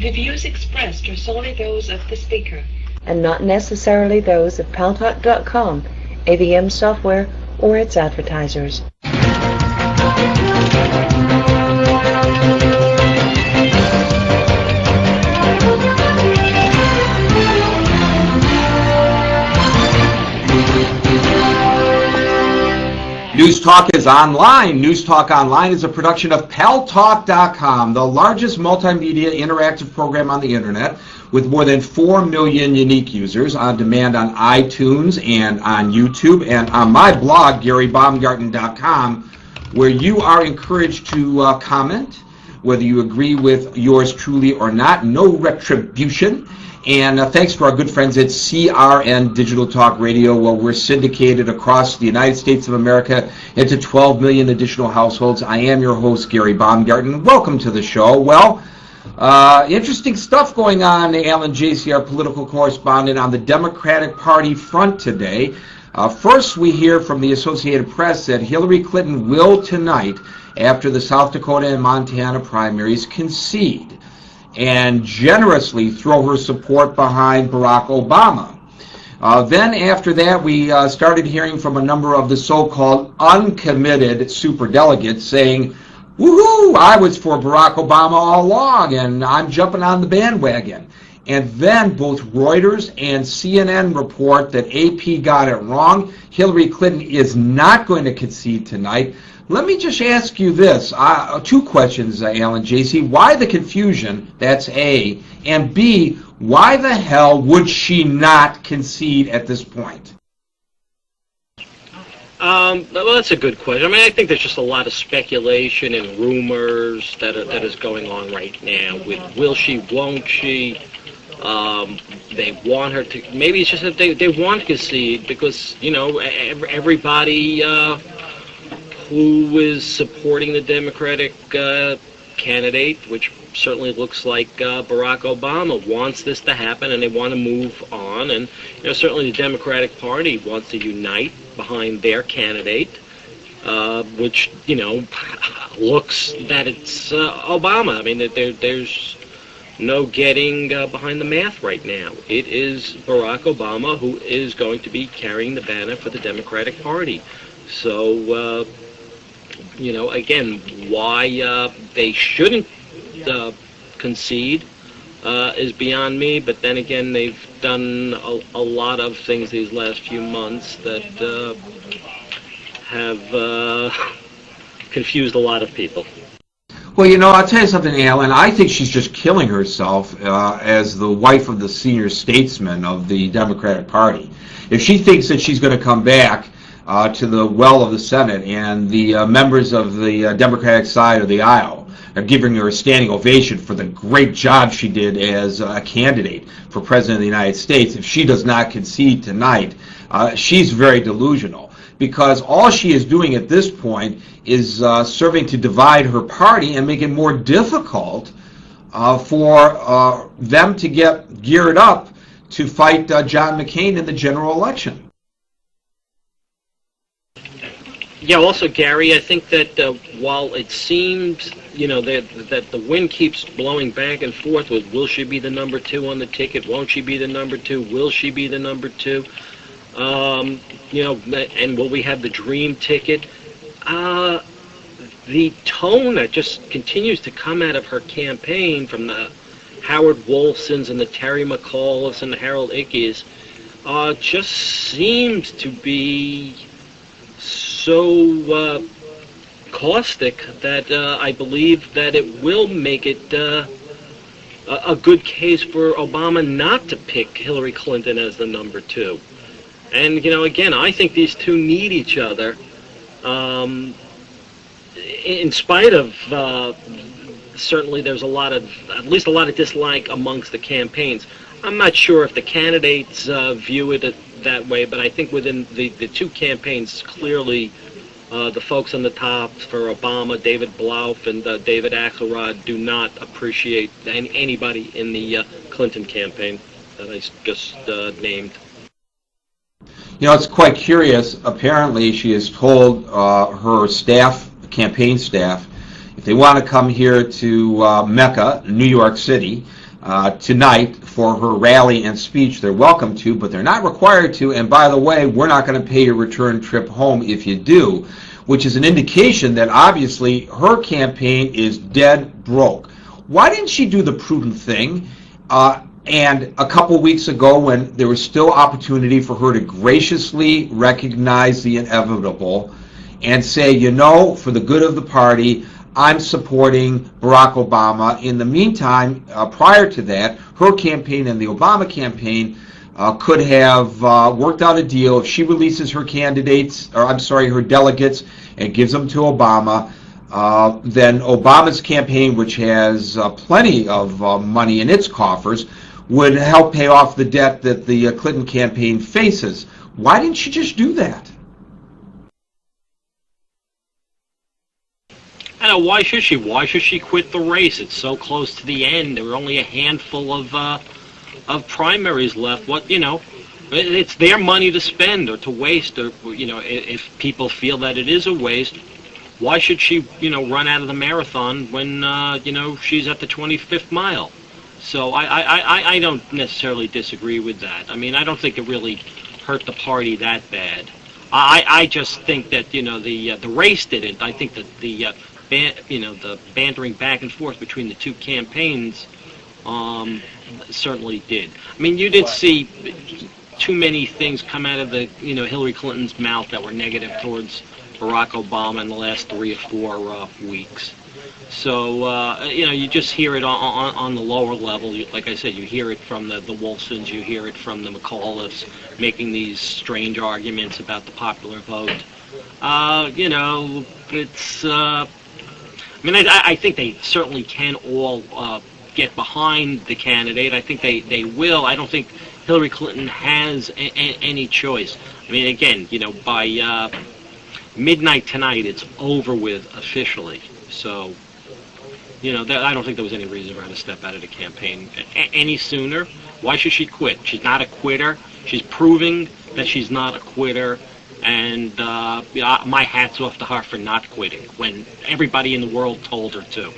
The views expressed are solely those of the speaker, and not necessarily those of Paltalk.com, AVM software, or its advertisers. News Talk is online. News Talk Online is a production of Paltalk.com, the largest multimedia interactive program on the internet with more than 4 million unique users on demand on iTunes and on YouTube and on my blog, GaryBaumgarten.com, where you are encouraged to comment, whether you agree with yours truly or not. No retribution. And thanks to our good friends at CRN Digital Talk Radio, where we're syndicated across the United States of America into 12 million additional households. I am your host, Gary Baumgarten. Welcome to the show. Well, interesting stuff going on, Alan Jasie, our political correspondent, on the Democratic Party front today. First, we hear from the Associated Press that Hillary Clinton will tonight, after the South Dakota and Montana primaries, concede and generously throw her support behind Barack Obama. Then after that, we started hearing from a number of the so-called uncommitted superdelegates saying, woohoo, I was for Barack Obama all along, and I'm jumping on the bandwagon. And then both Reuters and CNN report that AP got it wrong. Hillary Clinton is not going to concede tonight. Let me just ask you this, two questions, Alan Jasie. Why the confusion? That's A. And B, why the hell would she not concede at this point? Well, that's a good question. I mean, I think there's just a lot of speculation and rumors that is going on right now with will she, won't she. They want her to, maybe it's just that they want to concede because, you know, everybody who is supporting the Democratic candidate, which certainly looks like Barack Obama, wants this to happen, and they want to move on. And you know, certainly the Democratic Party wants to unite behind their candidate, which you know looks that it's Obama. I mean, there's no getting behind the math right now. It is Barack Obama who is going to be carrying the banner for the Democratic Party. So. You know, again, why they shouldn't concede is beyond me, but then again, they've done a lot of things these last few months that have confused a lot of people. Well, you know, I'll tell you something, Alan. I think she's just killing herself as the wife of the senior statesman of the Democratic Party. If she thinks that she's going to come back to the well of the Senate, and the members of the Democratic side of the aisle are giving her a standing ovation for the great job she did as a candidate for President of the United States. If she does not concede tonight, she's very delusional, because all she is doing at this point is serving to divide her party and make it more difficult for them to get geared up to fight John McCain in the general election. Yeah, also, Gary, I think that while it seems, you know, that the wind keeps blowing back and forth with will she be the number 2 on the ticket, won't she be the number 2, will she be the number 2, you know, and will we have the dream ticket, the tone that just continues to come out of her campaign from the Howard Wolfsons and the Terry McAuliffes and the Harold Ickeys just seems to be so caustic that I believe that it will make it a good case for Obama not to pick Hillary Clinton as the number 2. And, you know, again, I think these two need each other in spite of certainly there's at least a lot of dislike amongst the campaigns. I'm not sure if the candidates view it that way, but I think within the two campaigns, clearly the folks on the top for Obama, David Blouf and David Axelrod, do not appreciate anybody in the Clinton campaign that I just named. You know, it's quite curious. Apparently, she has told her staff, campaign staff, if they want to come here to Mecca, New York City, tonight for her rally and speech. They're welcome to, but they're not required to. And by the way, we're not going to pay your return trip home if you do, which is an indication that obviously her campaign is dead broke. Why didn't she do the prudent thing? And a couple weeks ago, when there was still opportunity for her to graciously recognize the inevitable and say, you know, for the good of the party, I'm supporting Barack Obama. In the meantime, prior to that, her campaign and the Obama campaign could have worked out a deal. If she releases her candidates, or I'm sorry, her delegates, and gives them to Obama, then Obama's campaign, which has plenty of money in its coffers, would help pay off the debt that the Clinton campaign faces. Why didn't she just do that? I know, why should she? Why should she quit the race? It's so close to the end. There were only a handful of primaries left. What, you know, it's their money to spend or to waste, or, you know, if people feel that it is a waste, why should she, you know, run out of the marathon when, you know, she's at the 25th mile? So I don't necessarily disagree with that. I mean, I don't think it really hurt the party that bad. I just think that, you know, the race didn't. I think that the the bantering back and forth between the two campaigns certainly did. I mean, you did see too many things come out of the, you know, Hillary Clinton's mouth that were negative towards Barack Obama in the last 3 or 4 weeks. So, you know, you just hear it on the lower level. Like I said, you hear it from the Wolfsons, you hear it from the McAuliffes, making these strange arguments about the popular vote. You know, it's, I mean, I think they certainly can all get behind the candidate. I think they will. I don't think Hillary Clinton has any choice. I mean, again, you know, by midnight tonight, it's over with officially. So, you know, I don't think there was any reason for her to step out of the campaign any sooner. Why should she quit? She's not a quitter. She's proving that she's not a quitter. And you know, my hat's off to her for not quitting when everybody in the world told her to.